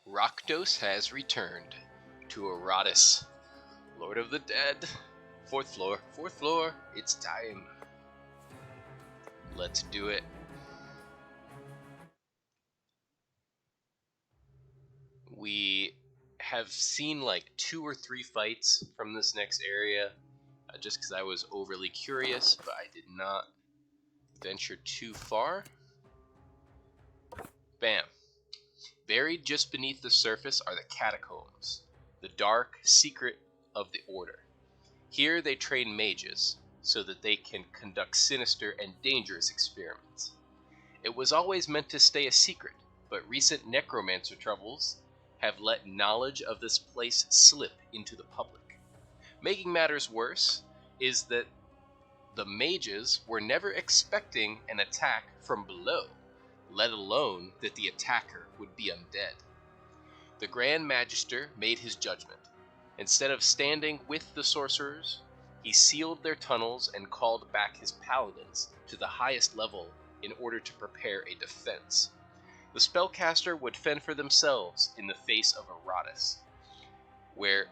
Rakdos has returned to Iratus, Lord of the Dead. Fourth floor, it's time. Let's do it. We have seen like 2 or 3 fights from this next area, just because I was overly curious, but I did not venture too far. Bam. Buried just beneath the surface are the catacombs, the dark secret of the Order. Here they train mages, so that they can conduct sinister and dangerous experiments. It was always meant to stay a secret, but recent necromancer troubles have let knowledge of this place slip into the public. Making matters worse is that the mages were never expecting an attack from below, let alone that the attacker would be undead. The Grand Magister made his judgment. Instead of standing with the sorcerers, he sealed their tunnels and called back his paladins to the highest level in order to prepare a defense. The spellcaster would fend for themselves in the face of Iratus, where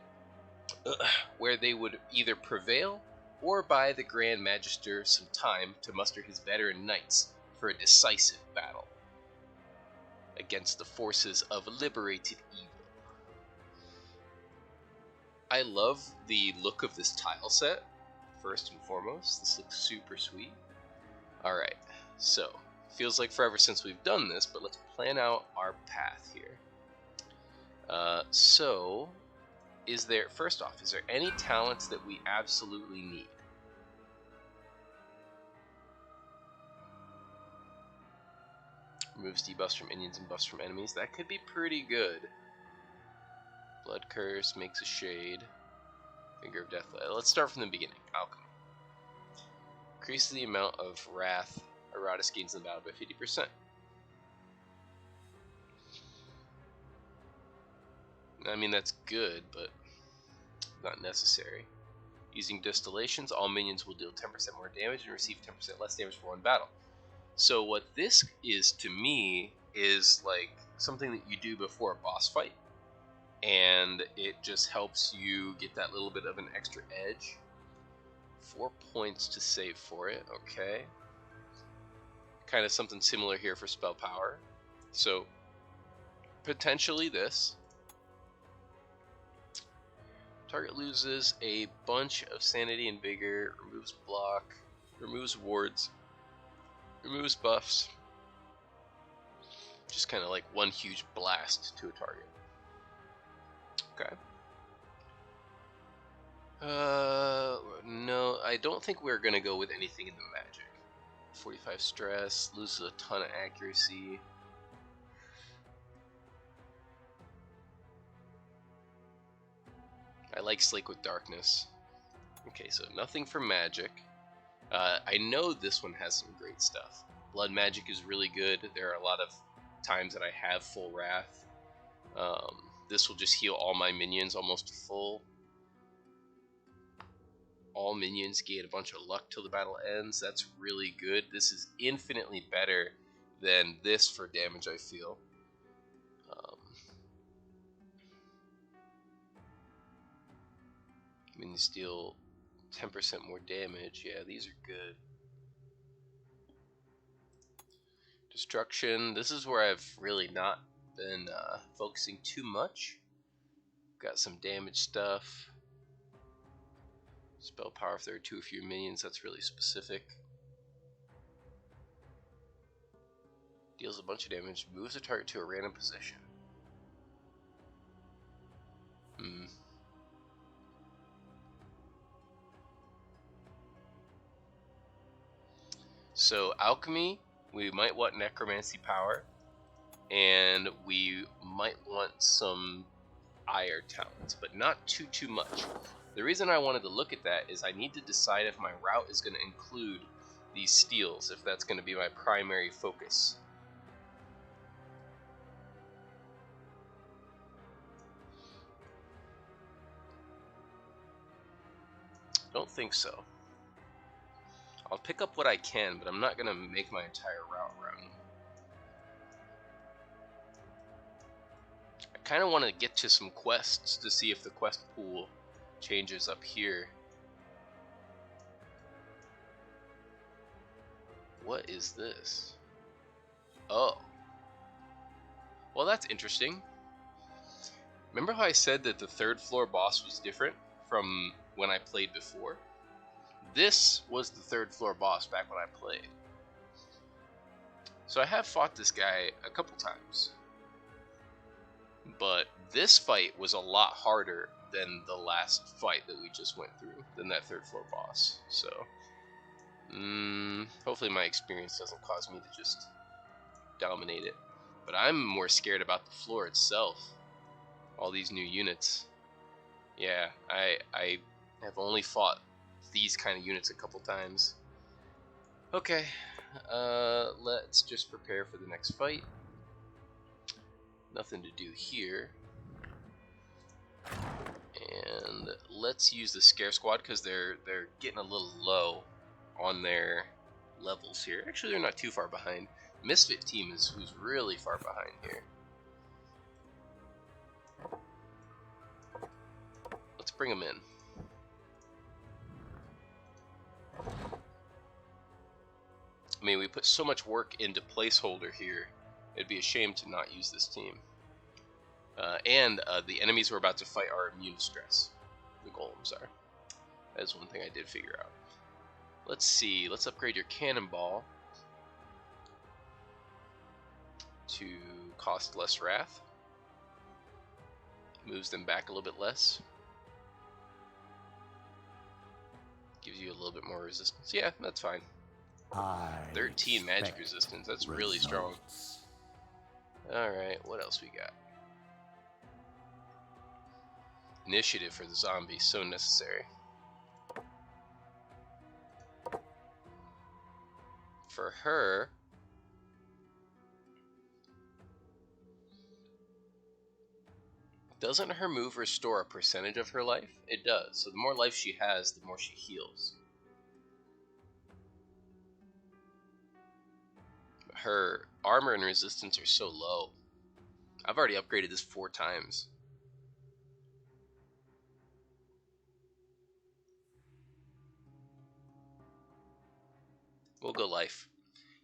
they would either prevail or buy the Grand Magister some time to muster his veteran knights for a decisive battle against the forces of liberated evil. I love the look of this tile set, first and foremost. This looks super sweet. Alright, so, feels like forever since we've done this, but let's plan out our path here. First off, is there any talents that we absolutely need? Removes debuffs from minions and buffs from enemies. That could be pretty good. Blood Curse, makes a shade. Finger of Death. Let's start from the beginning. Alchemy. Increases the amount of wrath Iratus gains in the battle by 50%. I mean, that's good, but not necessary. Using distillations, all minions will deal 10% more damage and receive 10% less damage for one battle. So what this is to me is like something that you do before a boss fight, and it just helps you get that little bit of an extra edge. 4 points to save for it, okay. Kind of something similar here for spell power. So potentially this. Target loses a bunch of sanity and vigor, removes block, removes wards, removes buffs. Just kind of like one huge blast to a target. Okay. No, I don't think we're gonna go with anything in the magic. 45 stress, loses a ton of accuracy. I like Slake with Darkness. Okay, so nothing for magic. I know this one has some great stuff. Blood magic is really good. There are a lot of times that I have full wrath. This will just heal all my minions almost to full. All minions gain a bunch of luck till the battle ends. That's really good. This is infinitely better than this for damage, I feel. Minions deal 10% more damage. Yeah, these are good. Destruction. This is where I've really not been focusing too much. Got some damage stuff. Spell power if there are 2 or fewer minions. That's really specific. Deals a bunch of damage. Moves the target to a random position. So alchemy, we might want necromancy power, and we might want some ire talents, but not too much. The reason I wanted to look at that is I need to decide if my route is going to include these steals, if that's going to be my primary focus. Don't think so. I'll pick up what I can, but I'm not going to make my entire route run. kind of want to get to some quests to see if the quest pool changes up here. What is this? Oh. Well, that's interesting. Remember how I said that the third floor boss was different from when I played before? This was the third floor boss back when I played. So I have fought this guy a couple times. But this fight was a lot harder than the last fight that we just went through, than that third floor boss. So, hopefully my experience doesn't cause me to just dominate it. But I'm more scared about the floor itself. All these new units. Yeah, I have only fought these kind of units a couple times. Okay, let's just prepare for the next fight. Nothing to do here. And let's use the Scare Squad because they're getting a little low on their levels here. Actually, they're not too far behind. Misfit team is who's really far behind here. Let's bring them in. I mean, we put so much work into placeholder here. It'd be a shame to not use this team. And the enemies we're about to fight are immune to stress. The golems are. That is one thing I did figure out. Let's see. Let's upgrade your cannonball to cost less wrath. Moves them back a little bit less. Gives you a little bit more resistance. Yeah, that's fine. 13 magic resistance. That's really strong. Alright, what else we got? Initiative for the zombie, so necessary. For her, doesn't her move restore a percentage of her life? It does. So the more life she has, the more she heals. Her armor and resistance are so low. I've already upgraded this 4 times. We'll go life.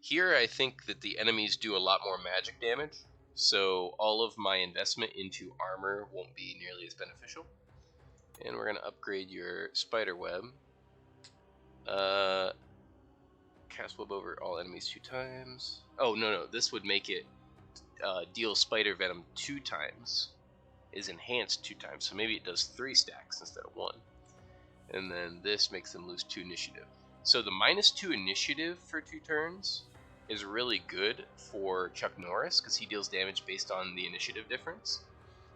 Here I think that the enemies do a lot more magic damage, so all of my investment into armor won't be nearly as beneficial. And we're going to upgrade your spider web. Cast web over all enemies 2 times. Oh, no, this would make it deal spider venom 2 times. Is enhanced 2 times, so maybe it does 3 stacks instead of 1. And then this makes them lose 2 initiative. So the -2 initiative for 2 turns is really good for Chuck Norris because he deals damage based on the initiative difference.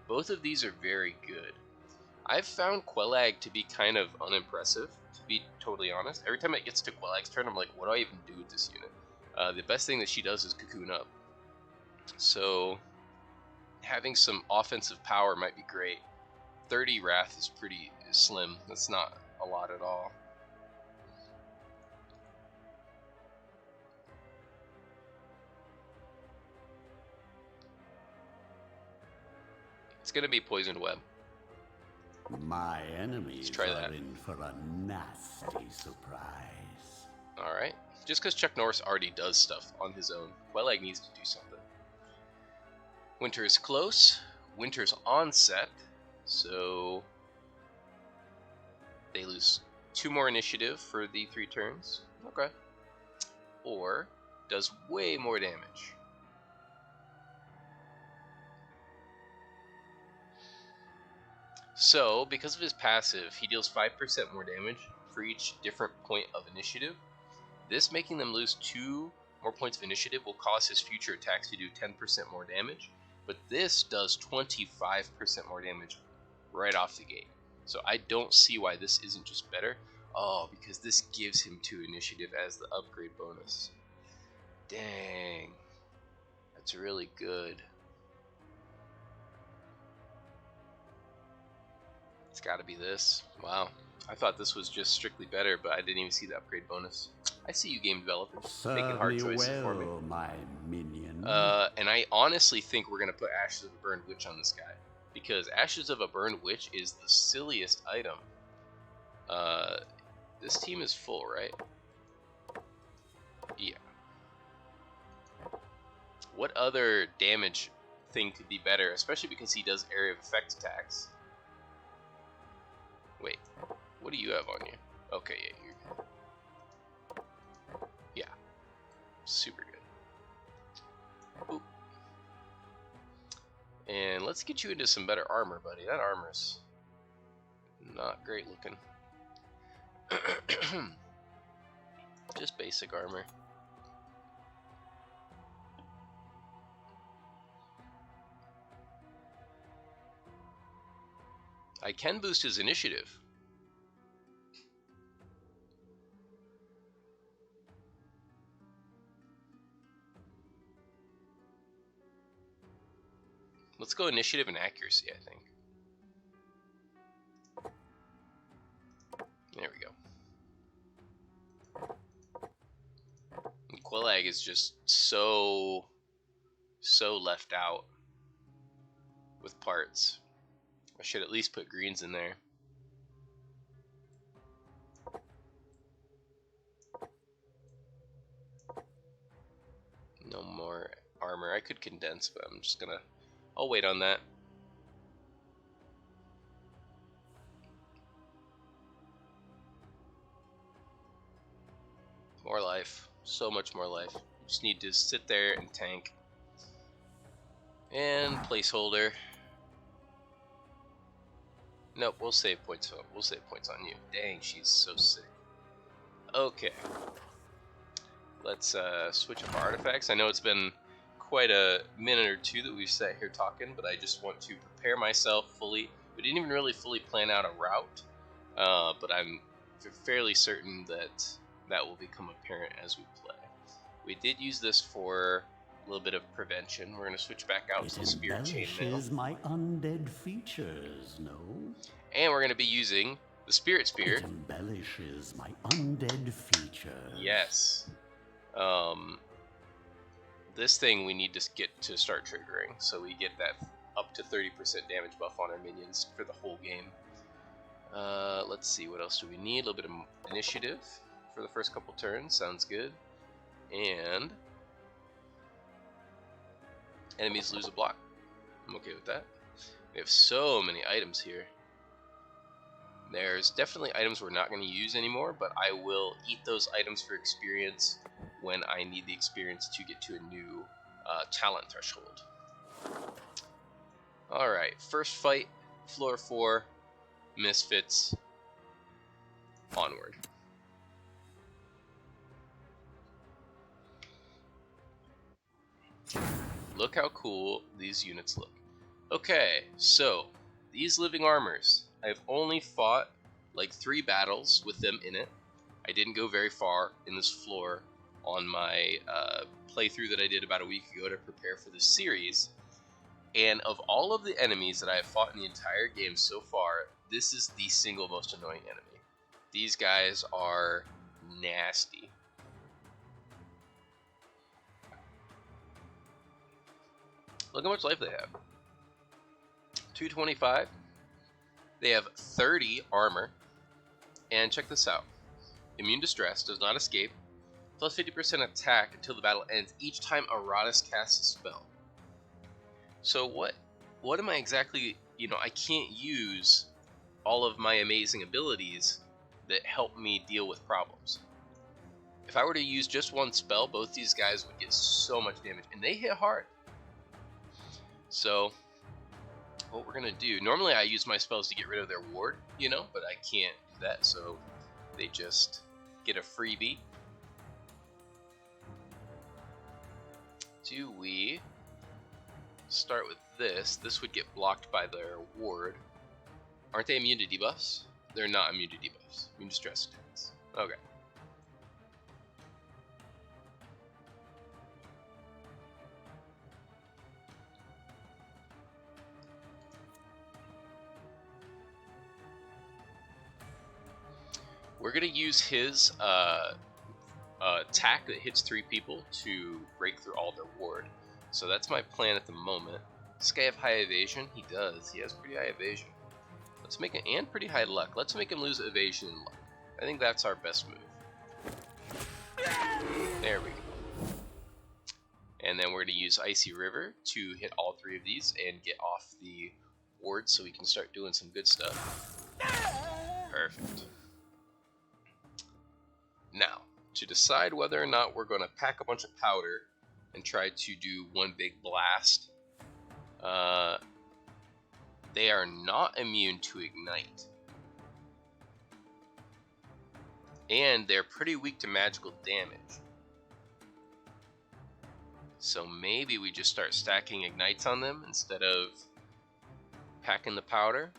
Both of these are very good. I've found Quelag to be kind of unimpressive, to be totally honest. Every time it gets to Quelag's turn, I'm like, what do I even do with this unit? The best thing that she does is cocoon up. So having some offensive power might be great. 30 wrath is pretty slim. That's not a lot at all. It's gonna be poisoned web. My enemies try are that. in for a nasty surprise. Alright. Just because Chuck Norris already does stuff on his own, Quelag needs to do something. Winter is close. Winter's onset. So they lose 2 more initiative for the 3 turns. Okay. Or does way more damage. So, because of his passive, he deals 5% more damage for each different point of initiative. This making them lose 2 more points of initiative will cause his future attacks to do 10% more damage, but this does 25% more damage right off the gate. So I don't see why this isn't just better. Oh, because this gives him 2 initiative as the upgrade bonus. Dang. That's really good. It's gotta be this. Wow. I thought this was just strictly better, but I didn't even see the upgrade bonus. I see you game developers making hard choices for me. My minion. And I honestly think we're going to put Ashes of a Burned Witch on this guy. Because Ashes of a Burned Witch is the silliest item. This team is full, right? Yeah. What other damage thing could be better? Especially because he does area of effect attacks. Wait. What do you have on you? Okay, yeah, you're good. Yeah. Super good. Ooh. And let's get you into some better armor, buddy. That armor's not great looking. Just basic armor. I can boost his initiative. Let's go initiative and accuracy, I think. There we go. And Quillag is just so left out with parts. I should at least put greens in there. No more armor. I could condense, but I'm just gonna... I'll wait on that. More life. So much more life. You just need to sit there and tank. And placeholder. Nope, we'll save points. We'll save points on you. Dang, she's so sick. Okay. Let's switch up our artifacts. I know it's been quite a minute or two that we've sat here talking, but I just want to prepare myself fully. We didn't even really fully plan out a route, but I'm fairly certain that that will become apparent as we play. We did use this for a little bit of prevention. We're going to switch back out to the Spirit Chainmail. It embellishes my undead features, no? And we're going to be using the Spirit Spear. It embellishes my undead features. Yes. This thing we need to get to start triggering, so we get that up to 30% damage buff on our minions for the whole game. Let's see, what else do we need? A little bit of initiative for the first couple turns, sounds good. And enemies lose a block. I'm okay with that. We have so many items here. There's definitely items we're not going to use anymore, but I will eat those items for experience when I need the experience to get to a new talent threshold. Alright, first fight, floor 4, Misfits, onward. Look how cool these units look. Okay, so these living armors, I've only fought like 3 battles with them in it. I didn't go very far in this floor on my playthrough that I did about a week ago to prepare for this series. And of all of the enemies that I have fought in the entire game so far, this is the single most annoying enemy. These guys are nasty. Look how much life they have. 225. They have 30 armor. And check this out. Immune Distress, does not escape. Plus 50% attack until the battle ends each time Iratus casts a spell. So what am I exactly... I can't use all of my amazing abilities that help me deal with problems. If I were to use just one spell, both these guys would get so much damage. And they hit hard. So, what we're going to do... Normally I use my spells to get rid of their ward, but I can't do that, so they just get a freebie. Do we start with this? This would get blocked by their ward. Aren't they immune to debuffs? They're not immune to debuffs. Immune to stress attacks. Okay. We're going to use his attack that hits 3 people to break through all their ward. So that's my plan at the moment. Does this guy have high evasion? He does. He has pretty high evasion. Let's make it, and pretty high luck. Let's make him lose evasion and luck. I think that's our best move. There we go. And then we're going to use Icy River to hit all 3 of these and get off the ward so we can start doing some good stuff. Perfect. Now, to decide whether or not we're going to pack a bunch of powder and try to do one big blast, they are not immune to ignite. And they're pretty weak to magical damage. So maybe we just start stacking ignites on them instead of packing the powder.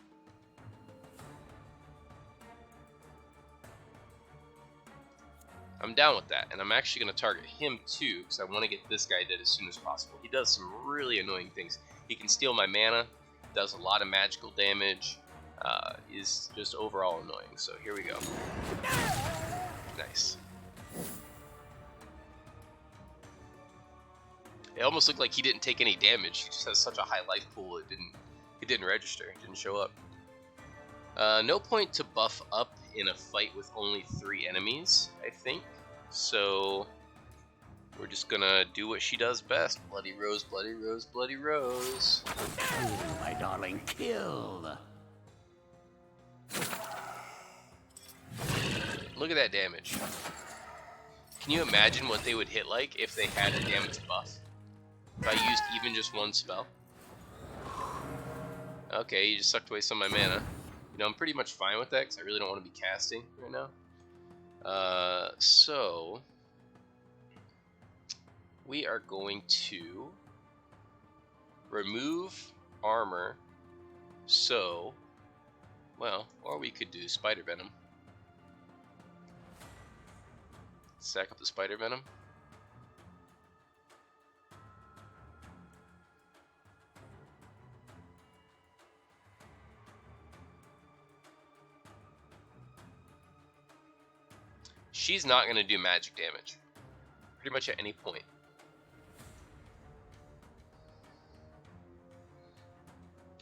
I'm down with that, and I'm actually going to target him too, because I want to get this guy dead as soon as possible. He does some really annoying things. He can steal my mana, does a lot of magical damage, is just overall annoying. So here we go. Nice. It almost looked like he didn't take any damage. He just has such a high life pool. It didn't register. It didn't show up. No point to buff up in a fight with only 3 enemies, I think. So we're just gonna do what she does best. Bloody Rose, Bloody Rose, Bloody Rose. Oh, my darling, kill. Look at that damage. Can you imagine what they would hit like if they had a damage buff? If I used even just one spell? Okay, you just sucked away some of my mana. You know, I'm pretty much fine with that because I really don't want to be casting right now. So we are going to remove armor. So, well, or we could do Spider Venom. Stack up the Spider Venom. She's not going to do magic damage, pretty much at any point.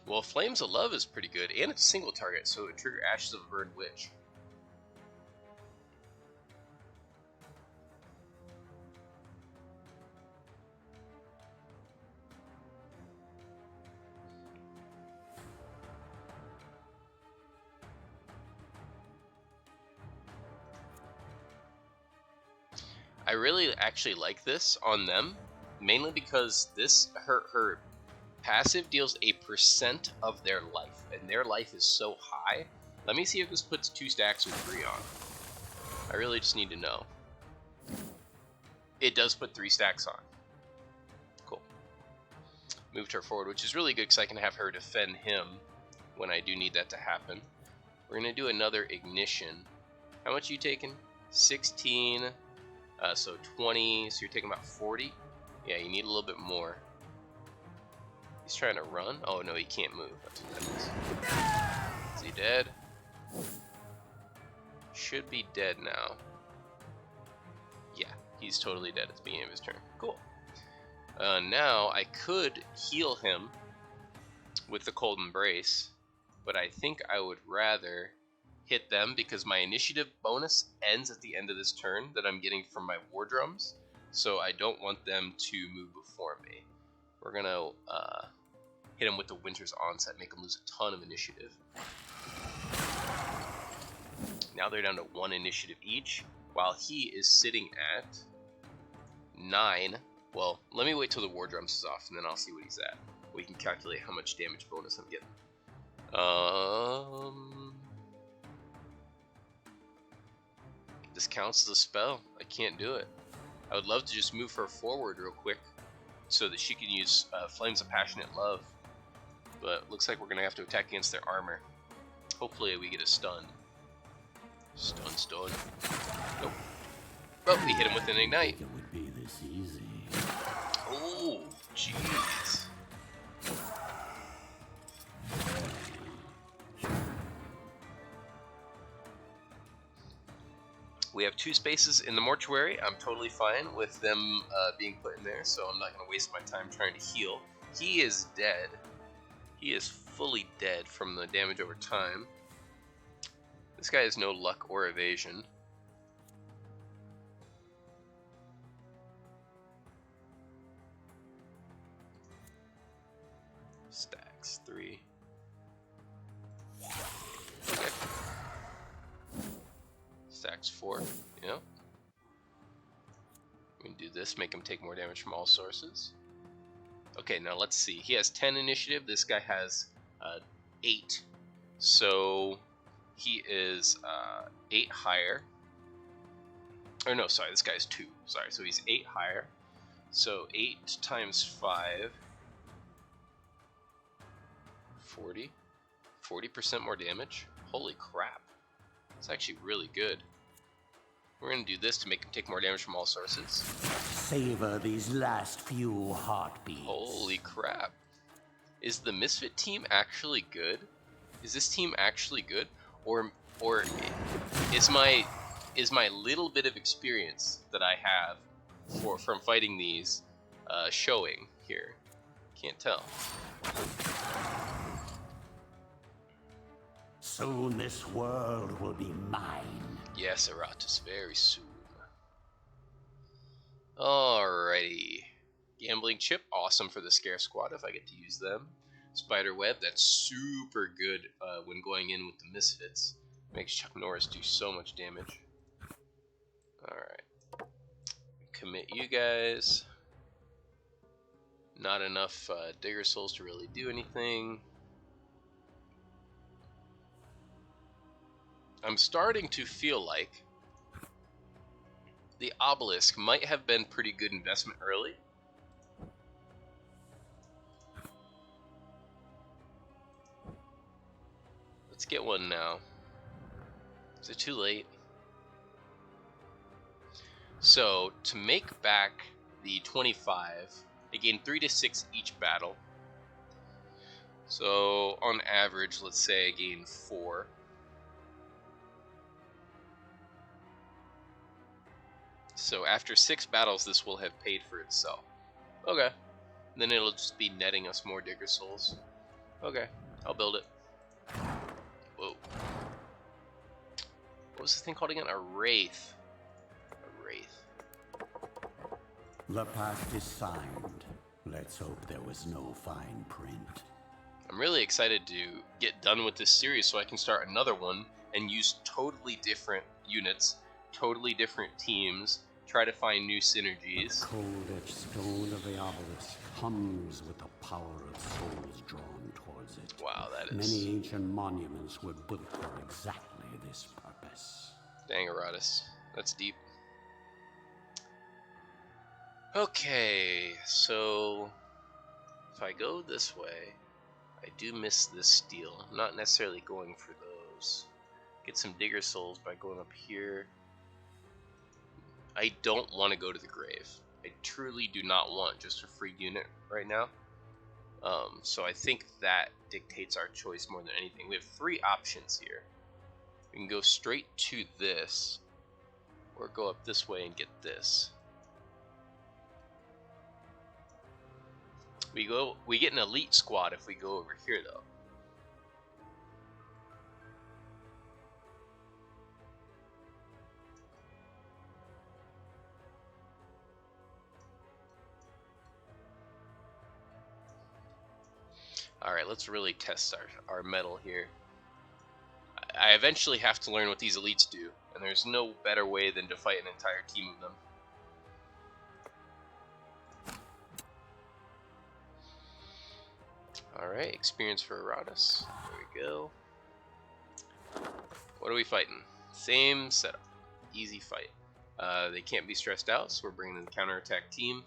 Well, Flames of Love is pretty good, and it's a single target, so it would trigger Ashes of a Burned Witch. I really actually like this on them, mainly because this her passive deals a % of their life, and their life is so high. Let me see if this puts 2 stacks or 3 on. I really just need to know. It does put 3 stacks on. Cool. Moved her forward, which is really good because I can have her defend him when I do need that to happen. We're going to do another ignition. How much are you taking? 16... so 20, so you're taking about 40. Yeah, you need a little bit more. He's trying to run. Oh no, he can't move. That's what that is. Is he dead? Should be dead now. Yeah, he's totally dead at the beginning of his turn. Cool. Now I could heal him with the Cold Embrace, but I think I would rather hit them because my initiative bonus ends at the end of this turn that I'm getting from my War Drums, so I don't want them to move before me. We're gonna hit him with the Winter's Onset, make him lose a ton of initiative. Now they're down to 1 initiative each, while he is sitting at 9. Well, let me wait till the War Drums is off, and then I'll see what he's at. We can calculate how much damage bonus I'm getting. This counts as a spell. I can't do it. I would love to just move her forward real quick so that she can use Flames of Passionate Love. But looks like we're going to have to attack against their armor. Hopefully we get a stun. Stun. Nope. Oh, we hit him with an Ignite. It would be this easy. Oh, jeez. We have 2 spaces in the mortuary. I'm totally fine with them being put in there, so I'm not going to waste my time trying to heal. He is dead. He is fully dead from the damage over time. This guy has no luck or evasion. Stacks 3. Okay. Stacks 4, you know? We can do this, make him take more damage from all sources. Okay, now let's see. He has 10 initiative. This guy has 8. So he is 8 higher. Or no, sorry, this guy's 2. Sorry, so he's 8 higher. So 8 times 5. 40. 40% more damage. Holy crap. It's actually really good. We're going to do this to make him take more damage from all sources. Savor these last few heartbeats. Holy crap. Is the Misfit team actually good? Is this team actually good? Or is my little bit of experience that I have from fighting these showing here? Can't tell. Soon this world will be mine. Yes, Iratus, very soon. Alrighty. Gambling chip, awesome for the scare squad if I get to use them. Spider web, that's super good when going in with the Misfits. Makes Chuck Norris do so much damage. Alright. Commit you guys. Not enough Digger Souls to really do anything. I'm starting to feel like the obelisk might have been pretty good investment early. Let's get one now. Is it too late? So, to make back the 25, I gain 3 to 6 each battle. So, on average, let's say I gain 4. So after 6 battles, this will have paid for itself. Okay. Then it'll just be netting us more Digger Souls. Okay, I'll build it. Whoa. What was this thing called again? A Wraith. A Wraith. The pact is signed. Let's hope there was no fine print. I'm really excited to get done with this series so I can start another one and use totally different units, totally different teams, try to find new synergies. The cold-edged stone of the obelisk hums with the power of souls drawn towards it. Wow, that is... Many ancient monuments were built for exactly this purpose. Dang, Iratus. That's deep. Okay, so if I go this way, I do miss this steel. I'm not necessarily going for those. Get some Digger Souls by going up here. I don't want to go to the grave. I truly do not want just a free unit right now. So I think that dictates our choice more than anything. We have 3 options here. We can go straight to this, or go up this way and get this. We get an elite squad if we go over here though. Alright, let's really test our mettle here. I eventually have to learn what these elites do, and there's no better way than to fight an entire team of them. Alright, experience for Iratus. There we go. What are we fighting? Same setup. Easy fight. They can't be stressed out, so we're bringing in the counterattack team.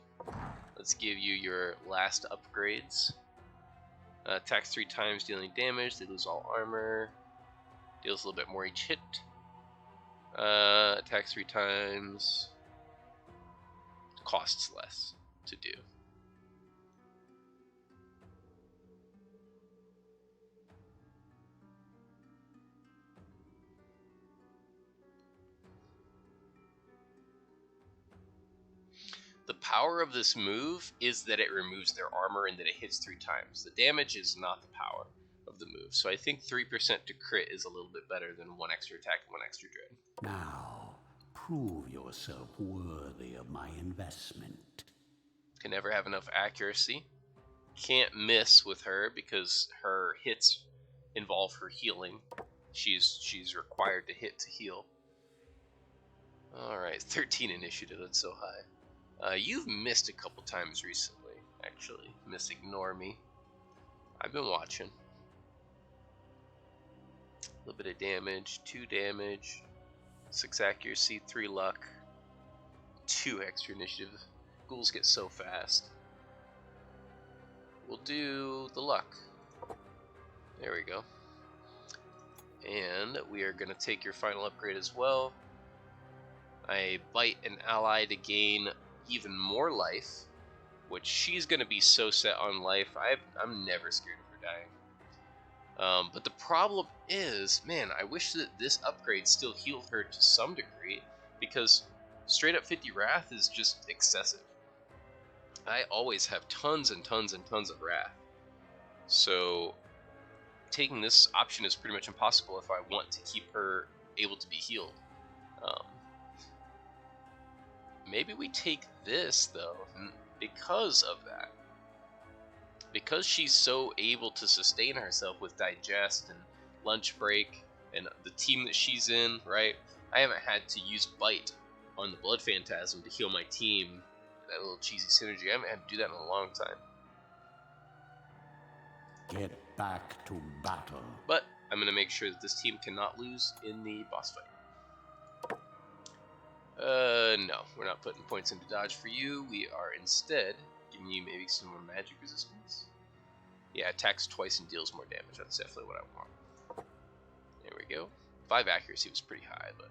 Let's give you your last upgrades. Attacks 3 times, dealing damage. They lose all armor. Deals a little bit more each hit. Attacks 3 times. Costs less to do. power of this move is that it removes their armor and that it hits 3 times. The damage is not the power of the move. So I think 3% to crit is a little bit better than 1 extra attack and 1 extra dread. Now, prove yourself worthy of my investment. Can never have enough accuracy. Can't miss with her because her hits involve her healing. She's required to hit to heal. Alright, 13 initiative, that's so high. You've missed a couple times recently, actually. Miss ignore me. I've been watching. A little bit of damage, 2 damage, 6 accuracy, 3 luck, 2 extra initiative. Ghouls get so fast. We'll do the luck. There we go. And we are going to take your final upgrade as well. I bite an ally to gain even more life, which she's going to be so set on life. I'm never scared of her dying. But the problem is, man, I wish that this upgrade still healed her to some degree, because straight up 50 Wrath is just excessive. I always have tons and tons and tons of Wrath. So taking this option is pretty much impossible if I want to keep her able to be healed. Maybe we take this, though, because of that. Because she's so able to sustain herself with Digest and Lunch Break and the team that she's in, right? I haven't had to use Bite on the Blood Phantasm to heal my team. That little cheesy synergy. I haven't had to do that in a long time. Get back to battle. But I'm going to make sure that this team cannot lose in the boss fight. No, we're not putting points into dodge for you. We are instead giving you maybe some more magic resistance. Yeah, attacks twice and deals more damage. That's definitely what I want. There we go. 5 accuracy was pretty high, but...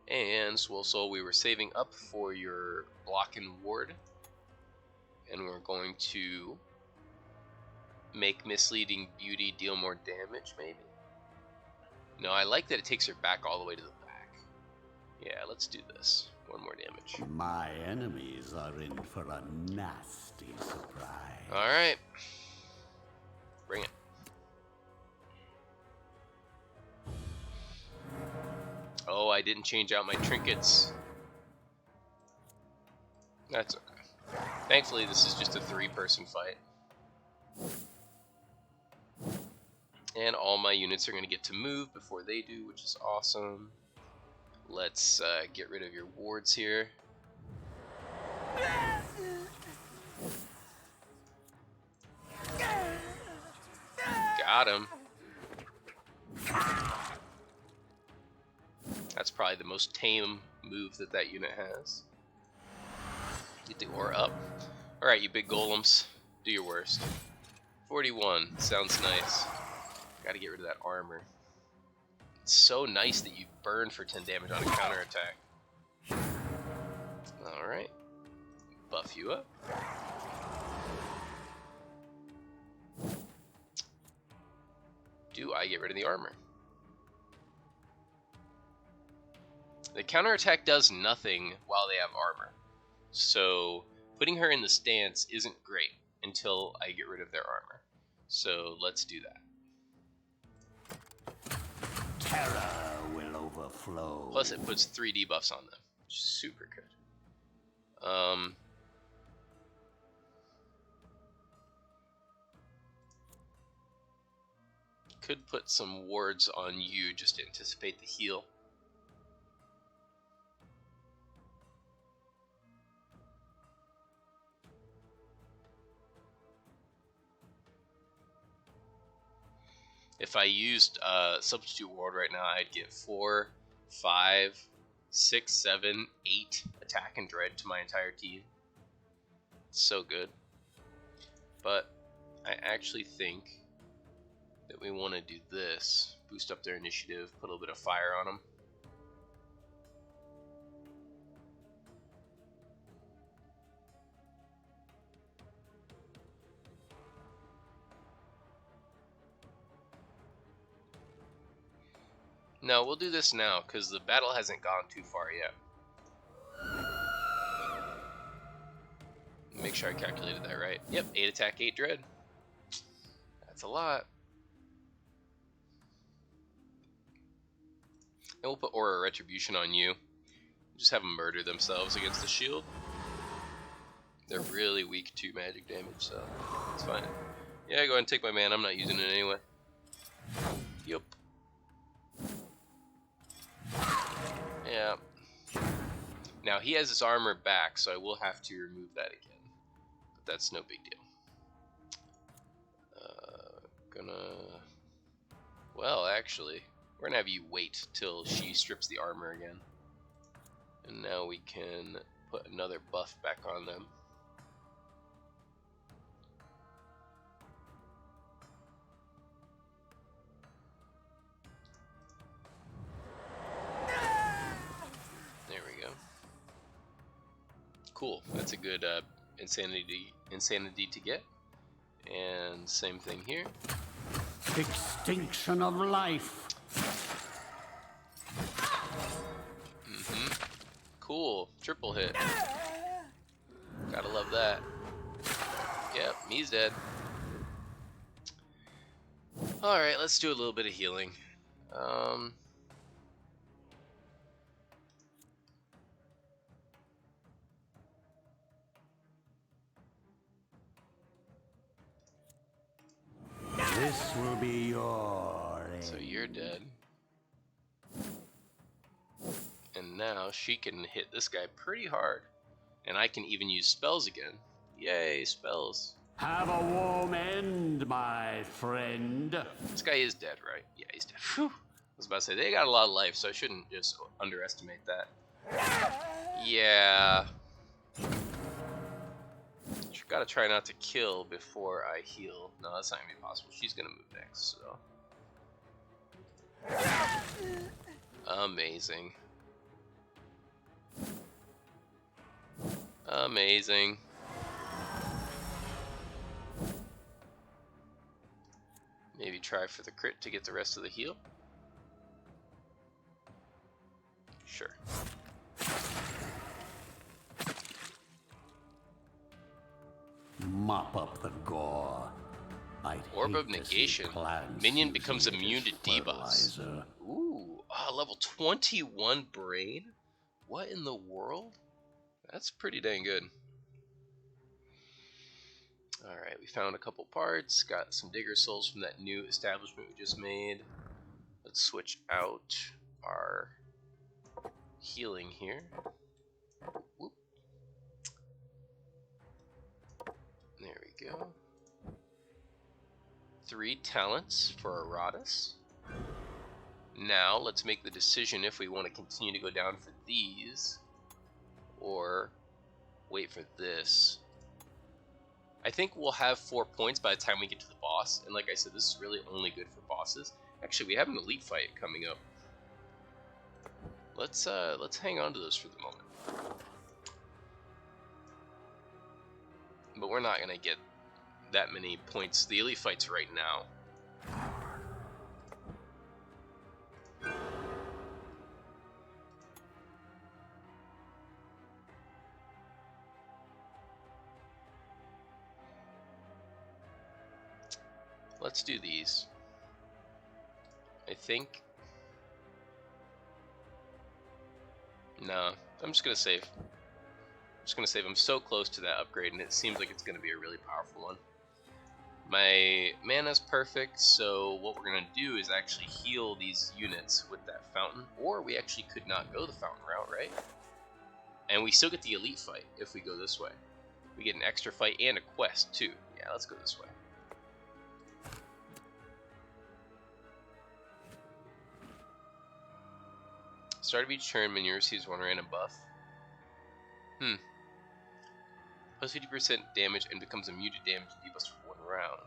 And Swole Soul, we were saving up for your block and ward. And we're going to make Misleading Beauty deal more damage, maybe? No, I like that it takes her back all the way to the back. Yeah, let's do this. 1 more damage. My enemies are in for a nasty surprise. Alright. Bring it. Oh, I didn't change out my trinkets. That's okay. Thankfully, this is just a 3-person fight. And all my units are going to get to move before they do, which is awesome. Let's get rid of your wards here. Got him. That's probably the most tame move that unit has. Get the aura up. Alright, you big golems. Do your worst. 41. Sounds nice. Gotta get rid of that armor. It's so nice that you burn for 10 damage on a counterattack. Alright. Buff you up. Do I get rid of the armor? The counterattack does nothing while they have armor. So putting her in the stance isn't great until I get rid of their armor. So let's do that. Terror will overflow. Plus it puts 3 debuffs on them, which is super good. Could put some wards on you just to anticipate the heal. If I used substitute ward right now, I'd get 4, 5, 6, 7, 8 attack and dread to my entire team. It's so good. But I actually think that we want to do this. Boost up their initiative, put a little bit of fire on them. No, we'll do this now, because the battle hasn't gone too far yet. make sure I calculated that right. Yep, 8 attack, 8 dread. That's a lot. And we'll put Aura Retribution on you. Just have them murder themselves against the shield. They're really weak to magic damage, so it's fine. Yeah, go ahead and take my man. I'm not using it anyway. Yup. Yeah. Now, he has his armor back, so I will have to remove that again. But that's no big deal. Well, actually, we're gonna have you wait till she strips the armor again. And now we can put another buff back on them. There we go. Cool. That's a good insanity to get. And same thing here. Extinction of life. Cool. Triple hit. Gotta love that. Yep, he's dead. Alright, let's do a little bit of healing. This will be your end. So you're dead. And now she can hit this guy pretty hard. And I can even use spells again. Yay, spells. Have a warm end, my friend. This guy is dead, right? Yeah, he's dead. Whew. I was about to say, they got a lot of life, so I shouldn't just underestimate that. Yeah. Gotta try not to kill before I heal. No, that's not gonna be possible. She's gonna move next, so. Amazing. Amazing. Maybe try for the crit to get the rest of the heal. Sure. Mop up the gore. Orb of Negation. Minion becomes immune to debuffs. Ooh, level 21 Brain? What in the world? That's pretty dang good. Alright, we found a couple parts. Got some Digger Souls from that new establishment we just made. Let's switch out our healing here. Whoop. There we go. 3 talents for Iratus. Now let's make the decision if we want to continue to go down for these or wait for this. I think we'll have 4 points by the time we get to the boss, and like I said, this is really only good for bosses. Actually, we have an elite fight coming up. Let's hang on to those for the moment. But we're not gonna get that many points. The elite fight's right now. Let's do these. I think. No, I'm just gonna save. I'm so close to that upgrade, and it seems like it's gonna be a really powerful one. My mana's perfect, so what we're gonna do is actually heal these units with that fountain, or we actually could not go the fountain route, right? And we still get the elite fight if we go this way. We get an extra fight and a quest too. Yeah, let's go this way. Start of each turn, minion receives 1 random buff. Plus 50% damage and becomes immune to damage and debuffs for 1 round.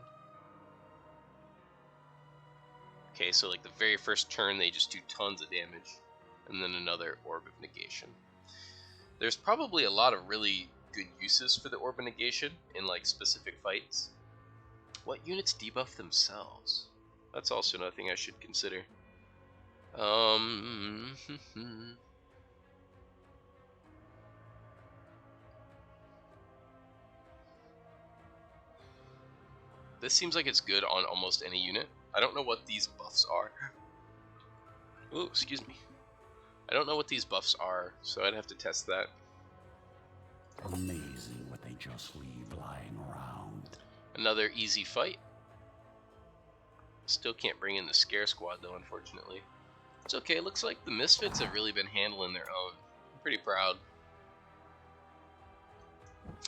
Okay, so like the very first turn they just do tons of damage. And then another Orb of Negation. There's probably a lot of really good uses for the Orb of Negation in like specific fights. What units debuff themselves? That's also another thing I should consider. I This seems like it's good on almost any unit. I don't know what these buffs are. Oh, excuse me. I don't know what these buffs are, so I'd have to test that. Amazing what they just leave lying around. Another easy fight. Still can't bring in the scare squad though, unfortunately. It's okay, it looks like the Misfits have really been handling their own. I'm pretty proud.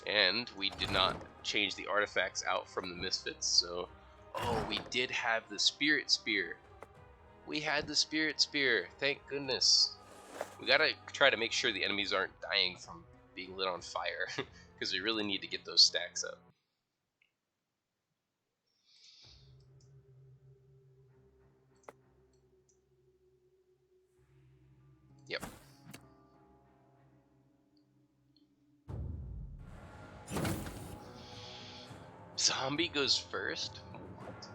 And we did not change the artifacts out from the Misfits, so... Oh, we did have the Spirit Spear. We had the Spirit Spear, thank goodness. We gotta try to make sure the enemies aren't dying from being lit on fire, because we really need to get those stacks up. Yep. Zombie goes first? What?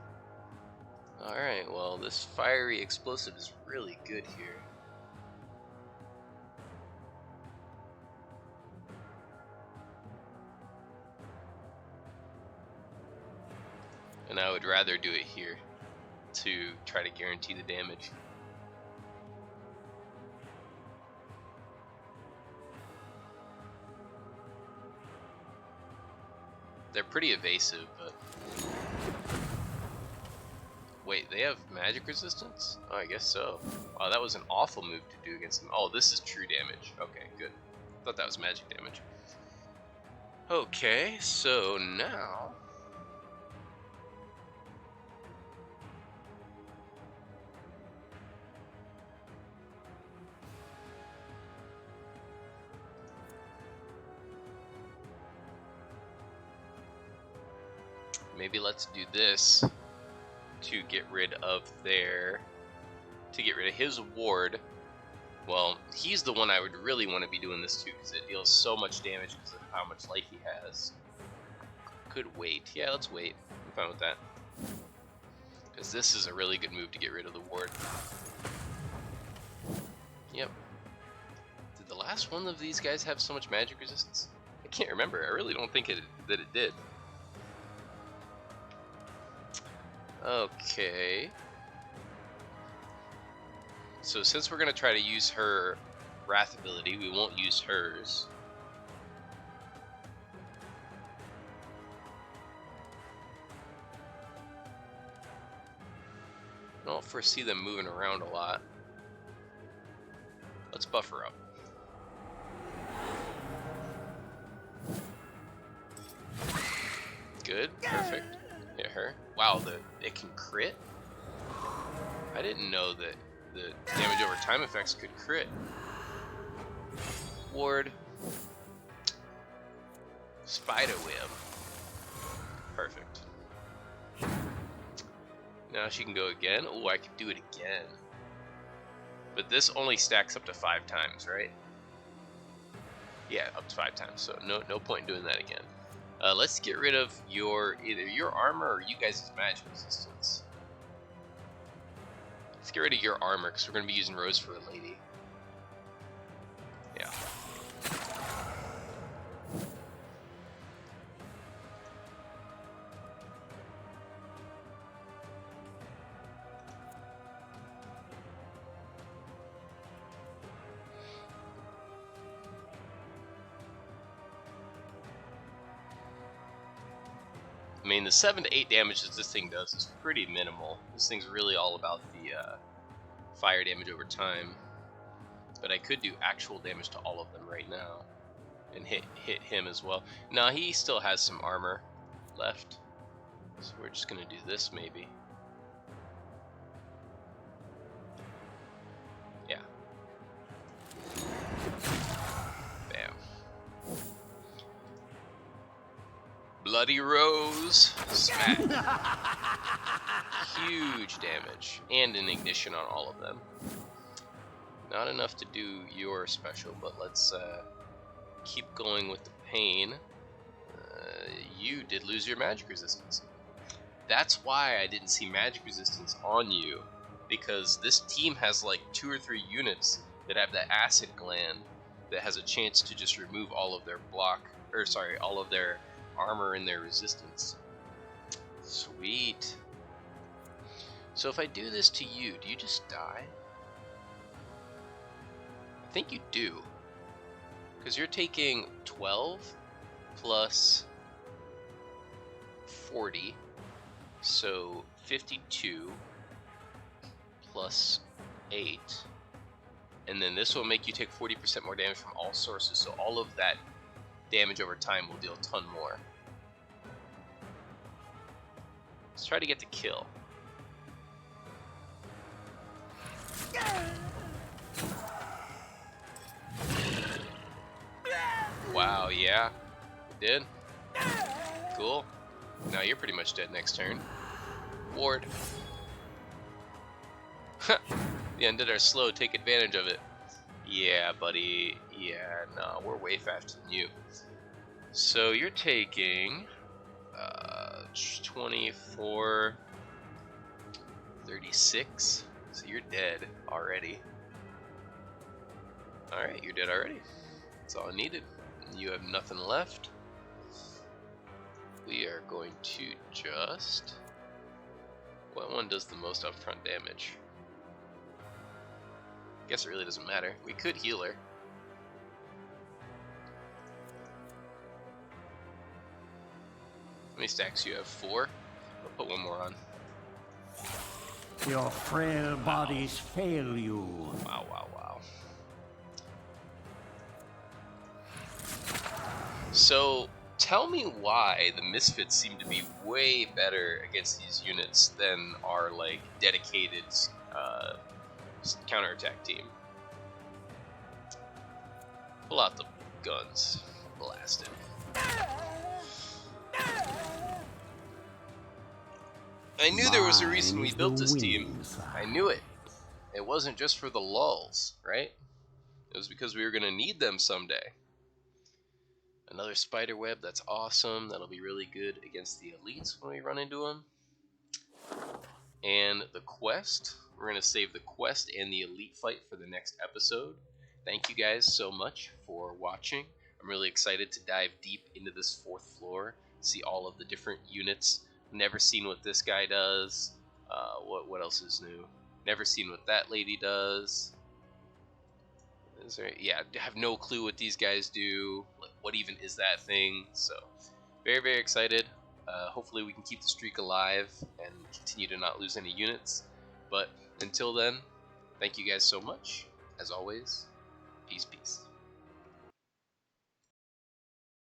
Alright, well, this fiery explosive is really good here. And I would rather do it here to try to guarantee the damage. They're pretty evasive, but... Wait, they have magic resistance? Oh, I guess so. Wow, that was an awful move to do against them. Oh, this is true damage. Okay, good. Thought that was magic damage. Okay, so now... Maybe let's do this to get rid of his ward. Well, he's the one I would really want to be doing this to because it deals so much damage because of how much life he has. Could wait. Yeah, let's wait. I'm fine with that. Because this is a really good move to get rid of the ward. Yep. Did the last one of these guys have so much magic resistance? I can't remember. I really don't think that it did. Okay. So since we're going to try to use her Wrath ability, we won't use hers. I don't foresee them moving around a lot. Let's buff her up. Good, perfect. Hit her. Wow, it can crit? I didn't know that the damage over time effects could crit. Ward. Spider web. Perfect. Now she can go again. Oh, I could do it again. But this only stacks up to 5 times, right? Yeah, up to 5 times. So no point in doing that again. Let's get rid of either your armor or you guys' magic resistance. Let's get rid of your armor because we're going to be using Rose for a lady. Yeah. I mean, the 7 to 8 damage that this thing does is pretty minimal. This thing's really all about the fire damage over time. But I could do actual damage to all of them right now. And hit him as well. No, he still has some armor left. So we're just going to do this maybe. Yeah. Bam. Bloody Rose. Smack. Huge damage. And an ignition on all of them. Not enough to do your special, but let's keep going with the pain. You did lose your magic resistance. That's why I didn't see magic resistance on you. Because this team has like 2 or 3 units that have the acid gland that has a chance to just remove all of their all of their armor and their resistance. Sweet. So if I do this to you, do you just die? I think you do. Because you're taking 12 plus 40. So 52 plus 8. And then this will make you take 40% more damage from all sources. So all of that damage over time will deal a ton more. Let's try to get the kill. Wow, yeah. You did. Cool. Now you're pretty much dead next turn. Ward. The undead are slow, take advantage of it. Yeah, buddy. Yeah, no, we're way faster than you. So you're taking 24, 36. So you're dead already. Alright, you're dead already. That's all I needed. You have nothing left. We are going to just... What one does the most upfront damage? Guess it really doesn't matter. We could heal her. How many stacks do you have? 4? I'll put one more on. Your frail bodies fail you. Wow, wow, wow. So, tell me why the Misfits seem to be way better against these units than our, like, dedicated counterattack team. Pull out the guns. Blast him. I knew there was a reason we built this team. I knew it. It wasn't just for the lulz, right? It was because we were going to need them someday. Another spider web, that's awesome. That'll be really good against the elites when we run into them. And the quest, we're going to save the quest and the elite fight for the next episode. Thank you guys so much for watching. I'm really excited to dive deep into this 4th floor, see all of the different units. Never seen what this guy does. What else is new? Never seen what that lady does. Is there? Yeah, I have no clue what these guys do. Like, what even is that thing? So, very, very excited. Hopefully we can keep the streak alive and continue to not lose any units. But until then, thank you guys so much. As always, peace, peace.